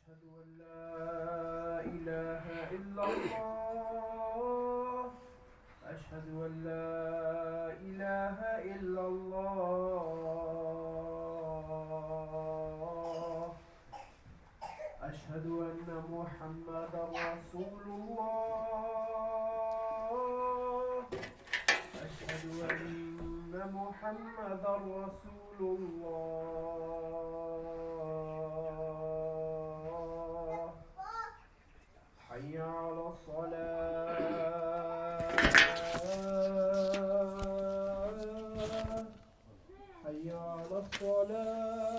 أشهد أن لا إله إلا الله أشهد أن لا إله إلا الله أشهد أن محمدا رسول الله أشهد أن محمدا رسول الله حي على الصلاة حي على الصلاة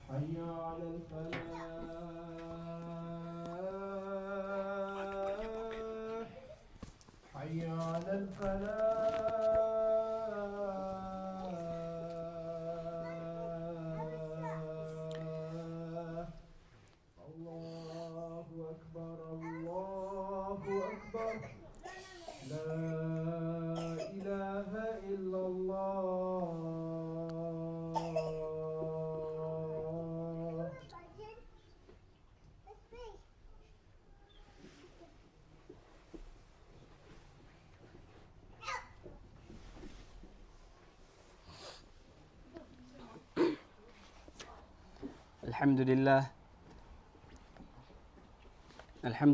حي على الفلاح حي على الفلاح الله أكبر الله أكبر لا إله إلا الله الحمد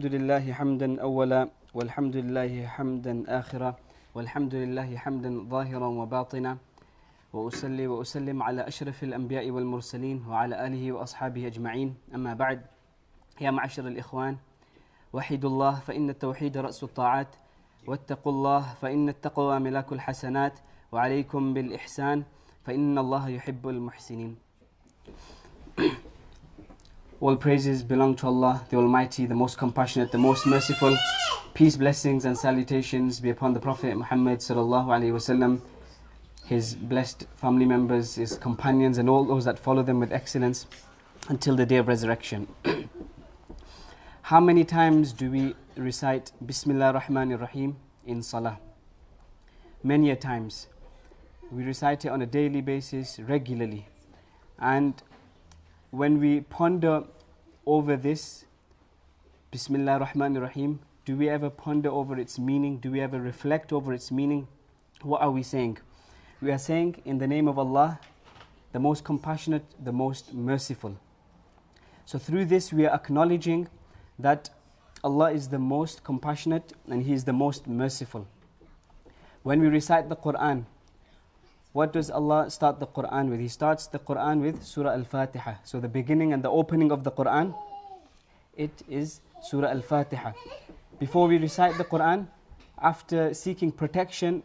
لله حمدا أولا والحمد لله حمدا آخرا والحمد لله حمدا ظاهرا وباطنا وأصلي وأسلم على أشرف الأنبياء والمرسلين وعلى آله وأصحابه أجمعين أما بعد يا معشر الإخوان وحدوا الله فإن التوحيد رأس الطاعات واتقوا الله فإن التقوى ملاك الحسنات وعليكم بالإحسان فإن الله يحب المحسنين. All praises belong to Allah, the Almighty, the Most Compassionate, the Most Merciful. Peace, blessings and salutations be upon the Prophet Muhammad sallallahu alaihi wasallam, his blessed family members, his companions and all those that follow them with excellence until the day of resurrection. How many times do we recite Bismillah Rahman Rahim in Salah? Many a times. We recite it on a daily basis, regularly. And when we ponder over this, Bismillah Rahman Rahim, do we ever ponder over its meaning? Do we ever reflect over its meaning? What are we saying? We are saying, in the name of Allah, the most compassionate, the most merciful. So through this we are acknowledging that Allah is the most compassionate and He is the most merciful. When we recite the Quran, what does Allah start the Quran with? He starts the Quran with Surah Al-Fatiha. So the beginning and the opening of the Quran, it is Surah Al-Fatiha. Before we recite the Quran, after seeking protection,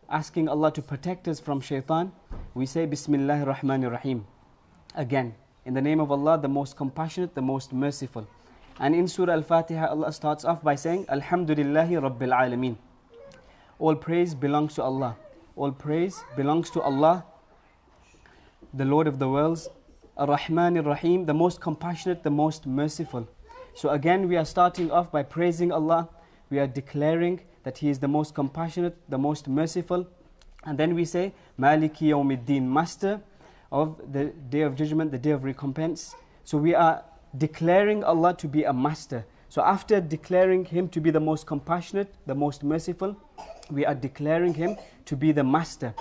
asking Allah to protect us from shaitan, we say Bismillahir Rahmanir Rahim. Again, in the name of Allah, the most compassionate, the most merciful. And in Surah Al-Fatiha, Allah starts off by saying Alhamdulillahi Rabbil Alameen. All praise belongs to Allah. All praise belongs to Allah, the Lord of the worlds, Ar-Rahman Ar-Rahim, the most compassionate, the most merciful. So again, we are starting off by praising Allah. We are declaring that He is the most compassionate, the most merciful. And then we say, Maliki Yawmiddin, Master of the Day of Judgment, the Day of Recompense. So we are declaring Allah to be a Master. So after declaring Him to be the most compassionate, the most merciful, we are declaring Him to be the Master.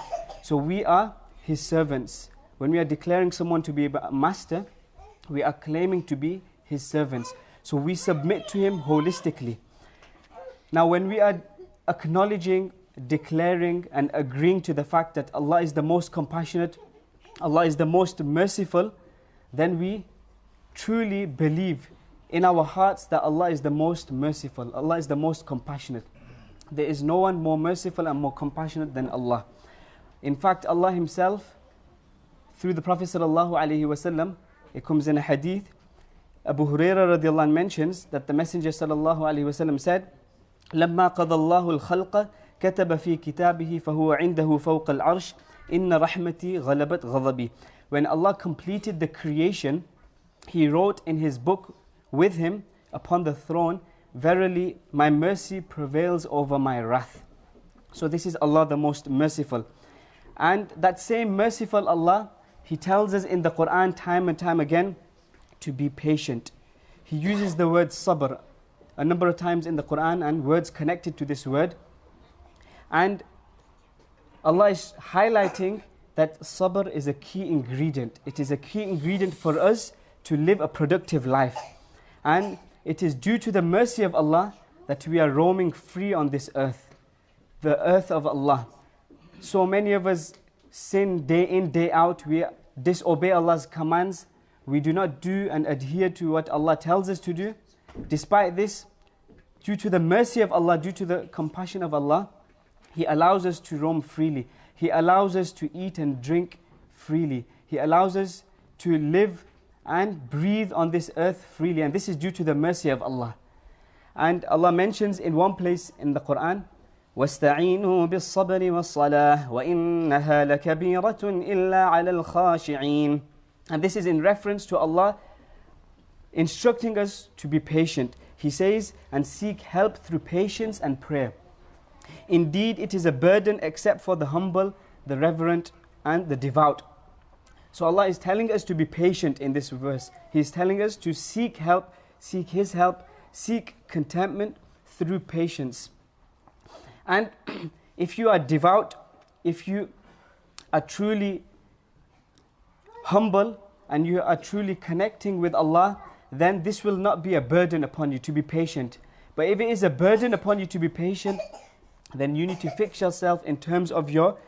So we are His servants. When we are declaring someone to be a Master, we are claiming to be His servants. So we submit to Him holistically. Now when we are acknowledging, declaring and agreeing to the fact that Allah is the most compassionate, Allah is the most merciful, then we truly believe in our hearts that Allah is the most merciful, Allah is the most compassionate. There is no one more merciful and more compassionate than Allah. In fact, Allah Himself, through the Prophet ﷺ, it comes in a hadith, Abu Hurairah radiallahu anh mentions that the Messenger ﷺ said, لما قضى الله الخلق كتب في كتابه فهو عنده فوق العرش إن رحمتي غلبت غضبي. When Allah completed the creation, He wrote in His book with Him upon the throne, verily my mercy prevails over my wrath. So this is Allah the most merciful. And that same merciful Allah, He tells us in the Quran time and time again to be patient. He uses the word sabr a number of times in the Quran and words connected to this word. And Allah is highlighting that sabr is a key ingredient. It is a key ingredient for us to live a productive life. And it is due to the mercy of Allah that we are roaming free on this earth, the earth of Allah. So many of us sin day in, day out. We disobey Allah's commands. We do not do and adhere to what Allah tells us to do. Despite this, due to the mercy of Allah, due to the compassion of Allah, He allows us to roam freely. He allows us to eat and drink freely. He allows us to live and breathe on this earth freely. And this is due to the mercy of Allah. And Allah mentions in one place in the Quran, وَاسْتَعِينُوا بِالصَّبْرِ وَالصَّلَاةِ وَإِنَّهَا لَكَبِيرَةٌ إِلَّا عَلَى الْخَاشِعِينَ. And this is in reference to Allah instructing us to be patient. He says, and seek help through patience and prayer. Indeed, it is a burden except for the humble, the reverent, and the devout. So Allah is telling us to be patient in this verse. He is telling us to seek help, seek His help, seek contentment through patience. And if you are devout, if you are truly humble, and you are truly connecting with Allah, then this will not be a burden upon you to be patient. But if it is a burden upon you to be patient, then you need to fix yourself in terms of your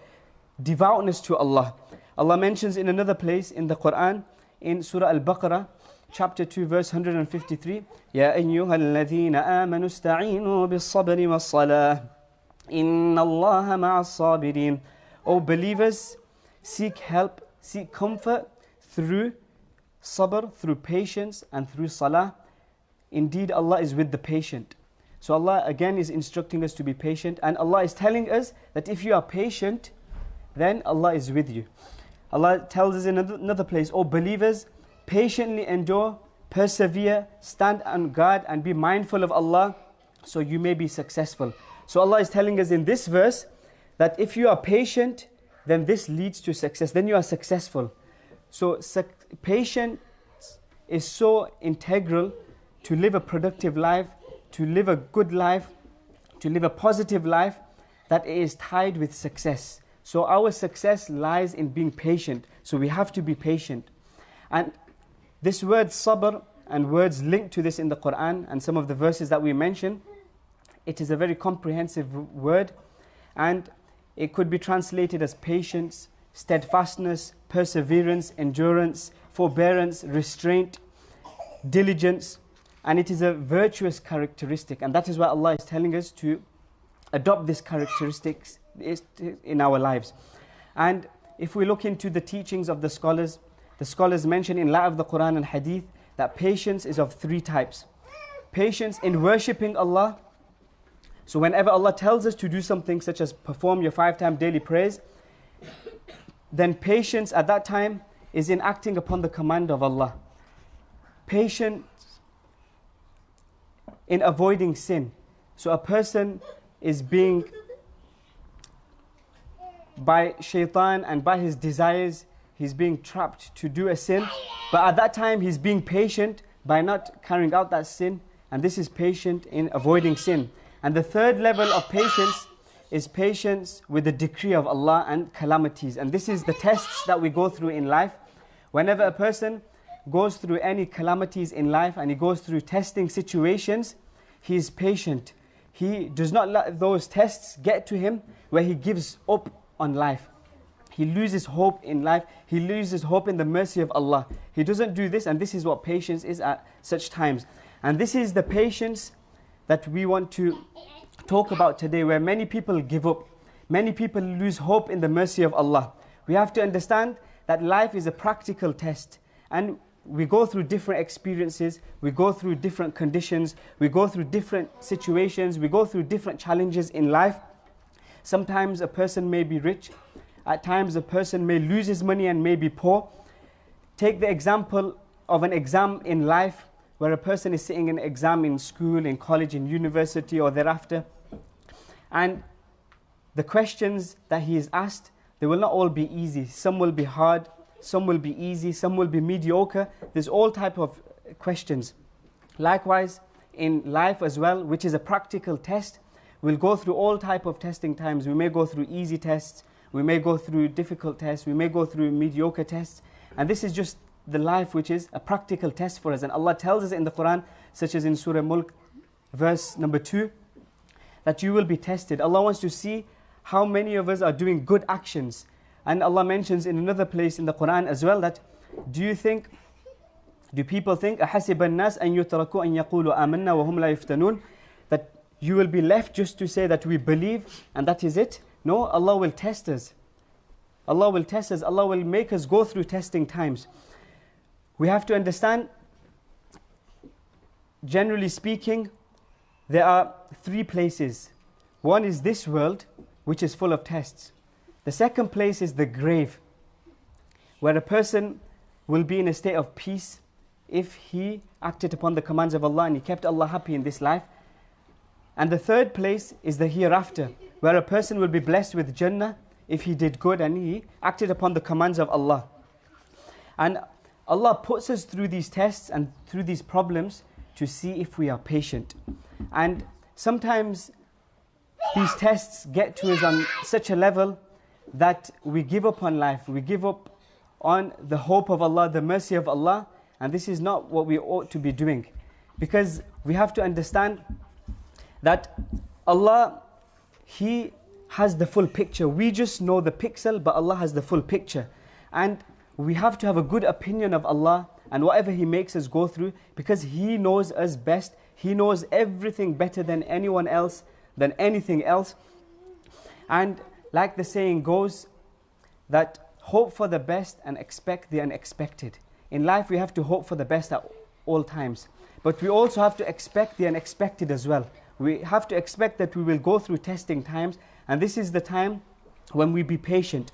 devoutness to Allah. Allah mentions in another place in the Quran, in Surah Al-Baqarah, chapter 2, verse 153, يَا أَيُّهَا الَّذِينَ آمَنُوا اسْتَعِينُوا بِالصَّبْرِ وَالصَّلَاةِ إِنَّ اللَّهَ مَعَ الصَّابِرِينَ. O believers, seek help, seek comfort through sabr, through patience, and through salah. Indeed, Allah is with the patient. So Allah again is instructing us to be patient, and Allah is telling us that if you are patient, then Allah is with you. Allah tells us in another place, O believers, patiently endure, persevere, stand on guard, and be mindful of Allah, so you may be successful. So Allah is telling us in this verse that if you are patient, then this leads to success, then you are successful. So patience is so integral to live a productive life, to live a good life, to live a positive life, that it is tied with success. So our success lies in being patient. So we have to be patient. And this word sabr and words linked to this in the Quran and some of the verses that we mentioned, it is a very comprehensive word, and it could be translated as patience, steadfastness, perseverance, endurance, forbearance, restraint, diligence. And it is a virtuous characteristic, and that is why Allah is telling us to adopt this characteristics in our lives. And if we look into the teachings of the scholars mention in light of the Quran and Hadith that patience is of three types. Patience in worshipping Allah. So whenever Allah tells us to do something such as perform your 5-time daily prayers, then patience at that time is in acting upon the command of Allah. Patience in avoiding sin. So a person is being, by shaitan and by his desires, he's being trapped to do a sin. But at that time he's being patient by not carrying out that sin. And this is patient in avoiding sin. And the third level of patience is patience with the decree of Allah and calamities. And this is the tests that we go through in life. Whenever a person goes through any calamities in life and he goes through testing situations, he is patient. He does not let those tests get to him where he gives up on life. He loses hope in life. He loses hope in the mercy of Allah. He doesn't do this, and this is what patience is at such times. And this is the patience that we want to talk about today, where many people give up. Many people lose hope in the mercy of Allah. We have to understand that life is a practical test, and we go through different experiences, we go through different conditions, we go through different situations, we go through different challenges in life. Sometimes a person may be rich, at times a person may lose his money and may be poor. Take the example of an exam in life, where a person is sitting an exam in school, in college, in university, or thereafter. And the questions that he is asked, they will not all be easy. Some will be hard, some will be easy, some will be mediocre. There's all type of questions. Likewise, in life as well, which is a practical test, we'll go through all type of testing times. We may go through easy tests, we may go through difficult tests, we may go through mediocre tests. And this is just the life which is a practical test for us. And Allah tells us in the Quran, such as in Surah Mulk, verse number 2, that you will be tested. Allah wants to see how many of us are doing good actions. And Allah mentions in another place in the Quran as well that, do people think أَحَسِبَ النَّاسَ أَن يُتْرَكُوا أَن يَقُولُوا آمَنَّا وَهُمْ لَا يُفْتَنُونَ, that you will be left just to say that we believe and that is it? No, Allah will test us. Allah will test us. Allah will make us go through testing times. We have to understand, generally speaking, there are three places. One is this world, which is full of tests. The second place is the grave, where a person will be in a state of peace if he acted upon the commands of Allah and he kept Allah happy in this life. And the third place is the hereafter, where a person will be blessed with Jannah if he did good and he acted upon the commands of Allah. And Allah puts us through these tests and through these problems to see if we are patient. And sometimes these tests get to us on such a level that we give up on life, we give up on the hope of Allah, the mercy of Allah, and this is not what we ought to be doing. Because we have to understand that Allah, He has the full picture. We just know the pixel, but Allah has the full picture. And we have to have a good opinion of Allah and whatever He makes us go through, because He knows us best. He knows everything better than anyone else, than anything else. And like the saying goes, that hope for the best and expect the unexpected. In life we have to hope for the best at all times, but we also have to expect the unexpected as well. We have to expect that we will go through testing times, and this is the time when we be patient.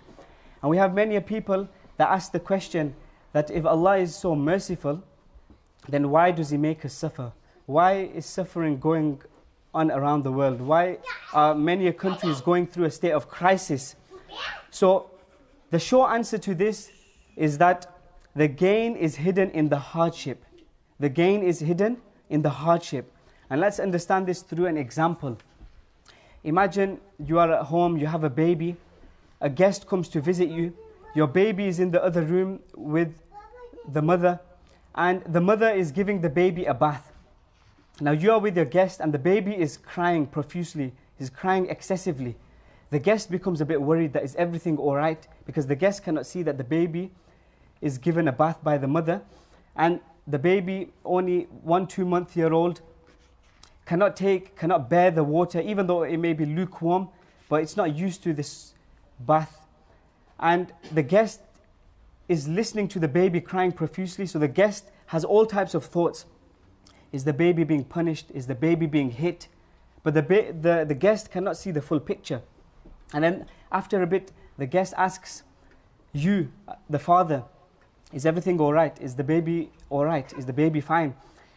And we have many people that ask the question that if Allah is so merciful, then why does He make us suffer? Why is suffering going on around the world? Why are many countries going through a state of crisis? So the short answer to this is that the gain is hidden in the hardship. The gain is hidden in the hardship. And let's understand this through an example. Imagine you are at home, you have a baby, a guest comes to visit you, your baby is in the other room with the mother, and the mother is giving the baby a bath. Now you are with your guest and the baby is crying profusely, he's crying excessively. The guest becomes a bit worried that is everything alright, because the guest cannot see that the baby is given a bath by the mother, and the baby, only 1-2 month year old, cannot bear the water, even though it may be lukewarm, but it's not used to this bath. And the guest is listening to the baby crying profusely, so the guest has all types of thoughts. Is the baby being punished? Is the baby being hit? But the guest cannot see the full picture. And then after a bit, the guest asks you, the father, is everything all right? Is the baby all right? Is the baby fine?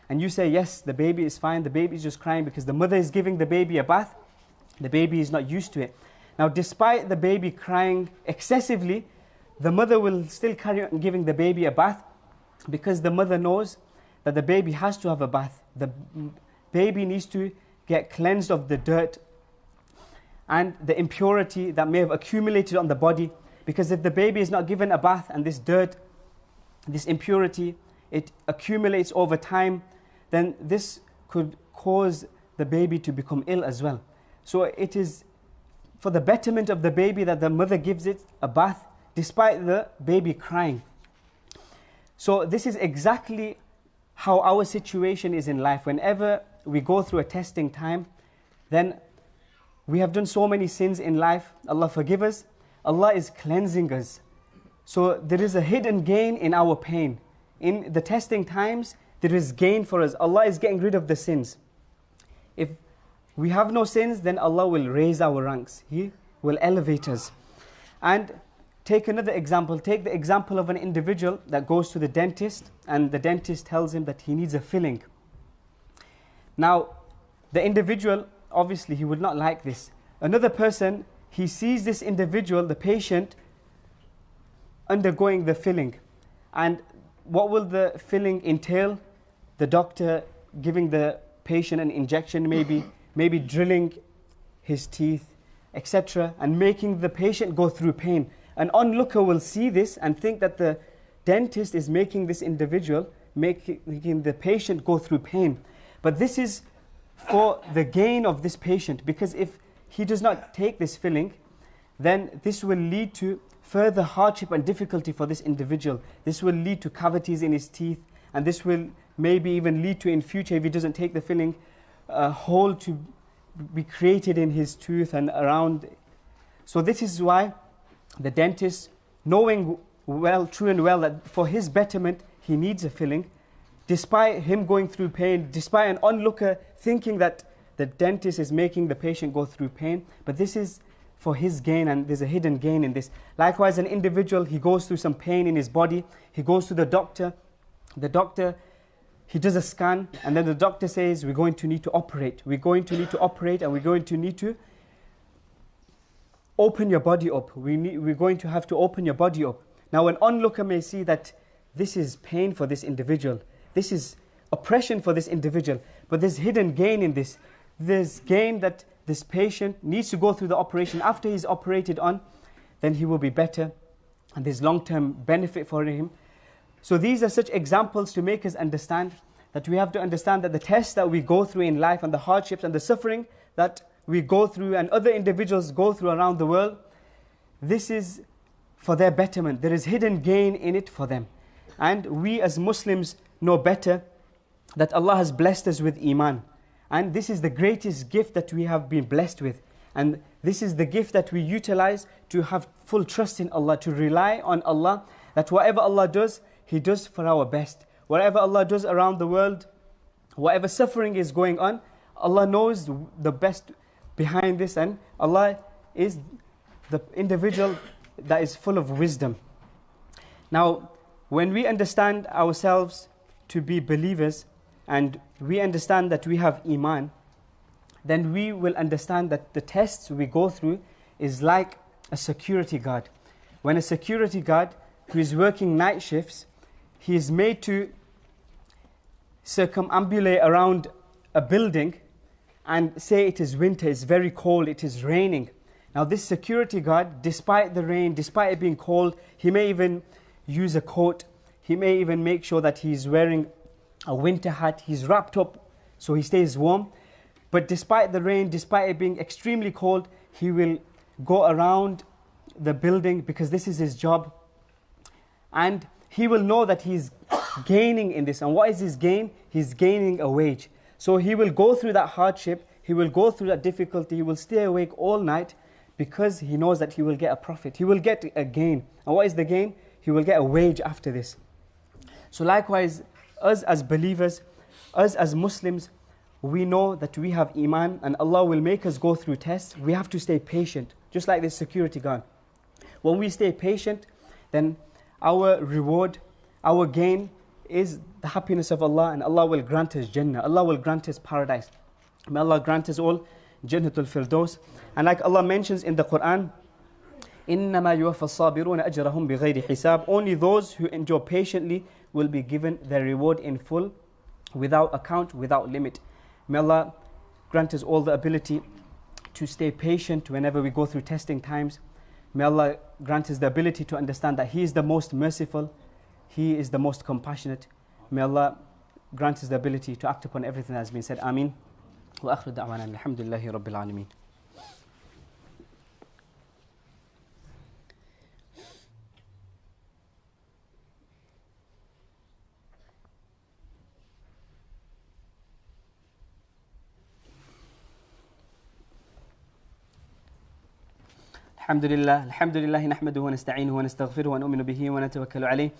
And you say, yes, the baby is fine. The baby is just crying because the mother is giving the baby a bath. The baby is not used to it. Now, despite the baby crying excessively, the mother will still carry on giving the baby a bath, because the mother knows that the baby has to have a bath. The baby needs to get cleansed of the dirt and the impurity that may have accumulated on the body. Because if the baby is not given a bath and this dirt, this impurity, it accumulates over time, then this could cause the baby to become ill as well. So it is for the betterment of the baby that the mother gives it a bath despite the baby crying. So this is exactly how our situation is in life. Whenever we go through a testing time, then we have done so many sins in life. Allah forgive us. Allah is cleansing us. So there is a hidden gain in our pain. In the testing times, there is gain for us. Allah is getting rid of the sins. If we have no sins, then Allah will raise our ranks. He will elevate us. And take another example. Take the example of an individual that goes to the dentist, and the dentist tells him that he needs a filling. Now, the individual, obviously, he would not like this. Another person, he sees this individual, the patient, undergoing the filling. And what will the filling entail? The doctor giving the patient an injection, maybe drilling his teeth, etc., and making the patient go through pain. An onlooker will see this and think that the dentist is making this individual, making the patient go through pain. But this is for the gain of this patient, because if he does not take this filling, then this will lead to further hardship and difficulty for this individual. This will lead to cavities in his teeth, and this will maybe even lead to, in future, if he doesn't take the filling, a hole to be created in his tooth and around. So this is why the dentist, knowing well, true and well, that for his betterment he needs a filling, despite him going through pain, despite an onlooker thinking that the dentist is making the patient go through pain, but this is for his gain, and there's a hidden gain in this. Likewise, an individual, he goes through some pain in his body, he goes to the doctor, he does a scan, and then the doctor says, we're going to need to operate, and we're going to need to open your body up. We're going to have to open your body up. Now, an onlooker may see that this is pain for this individual, this is oppression for this individual, but there's hidden gain in this. There's gain that this patient needs to go through the operation. After he's operated on, then he will be better, and there's long-term benefit for him. So these are such examples to make us understand that we have to understand that the tests that we go through in life, and the hardships and the suffering that we go through and other individuals go through around the world, this is for their betterment. There is hidden gain in it for them. And we as Muslims know better that Allah has blessed us with Iman. And this is the greatest gift that we have been blessed with. And this is the gift that we utilize to have full trust in Allah, to rely on Allah, that whatever Allah does, He does for our best. Whatever Allah does around the world, whatever suffering is going on, Allah knows the best behind this, and Allah is the individual that is full of wisdom. Now, when we understand ourselves to be believers, and we understand that we have Iman, then we will understand that the tests we go through is like a security guard. When a security guard who is working night shifts, he is made to circumambulate around a building and say it is winter, it's very cold, it is raining. Now this security guard, despite the rain, despite it being cold, he may even use a coat, he may even make sure that he's wearing a winter hat, he's wrapped up so he stays warm. But despite the rain, despite it being extremely cold, he will go around the building because this is his job. And he will know that he's gaining in this. And what is his gain? He's gaining a wage. So he will go through that hardship, he will go through that difficulty, he will stay awake all night because he knows that he will get a profit. He will get a gain. And what is the gain? He will get a wage after this. So likewise, us as believers, us as Muslims, we know that we have Iman and Allah will make us go through tests. We have to stay patient, just like this security guard. When we stay patient, then our reward, our gain is the happiness of Allah, and Allah will grant us Jannah. Allah will grant us paradise. May Allah grant us all Jannatul Firdaus. And like Allah mentions in the Quran, إِنَّمَا يُوَفَّى الصَّابِرُونَ أَجْرَهُمْ بِغَيْرِ حِسَابٍ. Only those who endure patiently will be given their reward in full, without account, without limit. May Allah grant us all the ability to stay patient whenever we go through testing times. May Allah grant us the ability to understand that He is the most merciful, He is the most compassionate. May Allah grant us the ability to act upon everything that has been said. Ameen. Wa akhiru da'wana alhamdulillahi rabbil alameen. الحمد لله نحمده ونستعينه ونستغفره ونؤمن به ونتوكل عليه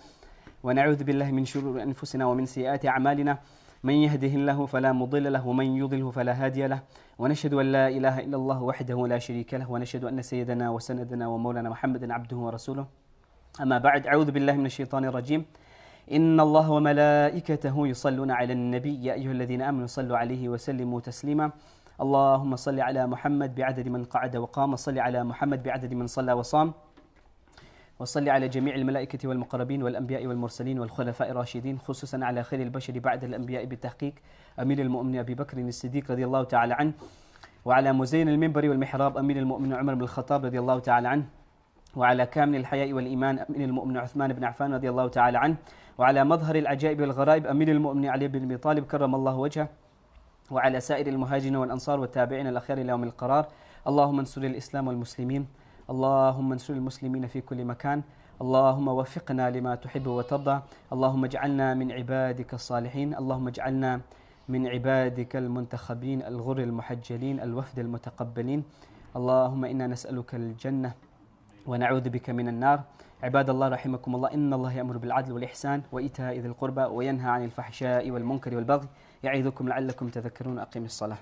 ونعوذ بالله من شرور أنفسنا ومن سيئات أعمالنا من يهده الله فلا مضل له ومن يضله فلا هادي له ونشهد أن لا إله إلا الله وحده لا شريك له ونشهد أن سيدنا وسندنا ومولانا محمد عبده ورسوله أما بعد أعوذ بالله من الشيطان الرجيم إن الله وملائكته يصلون على النبي يا أيها الذين آمنوا صلوا عليه وسلموا تسليما اللهم صل على محمد بعدد من قعد وقام، وصل على محمد بعدد من صلى وصام، وصل على جميع الملائكة والمقربين والأنبياء والمرسلين والخلفاء الراشدين، خصوصا على خير البشر بعد الأنبياء بالتحقيق أمير المؤمنين أبي بكر الصديق رضي الله تعالى عنه، وعلى مزين المنبر والمحراب أمير المؤمنين عمر بن الخطاب رضي الله تعالى عنه، وعلى كامل الحياء والإيمان أمير المؤمنين عثمان بن عفان رضي الله تعالى عنه، وعلى مظهر العجائب والغرائب أمير المؤمنين علي بن أبي طالب كرم الله وجهه، وعلى سائر المهاجرين والأنصار والتابعين الأخيار إلى يوم القرار. اللهم انصر الإسلام والمسلمين، اللهم انصر المسلمين في كل مكان، اللهم وفقنا لما تحب وترضى، اللهم اجعلنا من عبادك الصالحين، اللهم اجعلنا من عبادك المنتخبين الغر المحجلين الوفد المتقبلين، اللهم إنا نسألك الجنة ونعوذ بك من النار. عباد الله رحمكم الله، إن الله يأمر بالعدل والإحسان وإيتاء ذي القربى وينهى عن الفحشاء والمنكر والبغي، يعظكم لعلكم تذكرون. أقيموا الصلاة.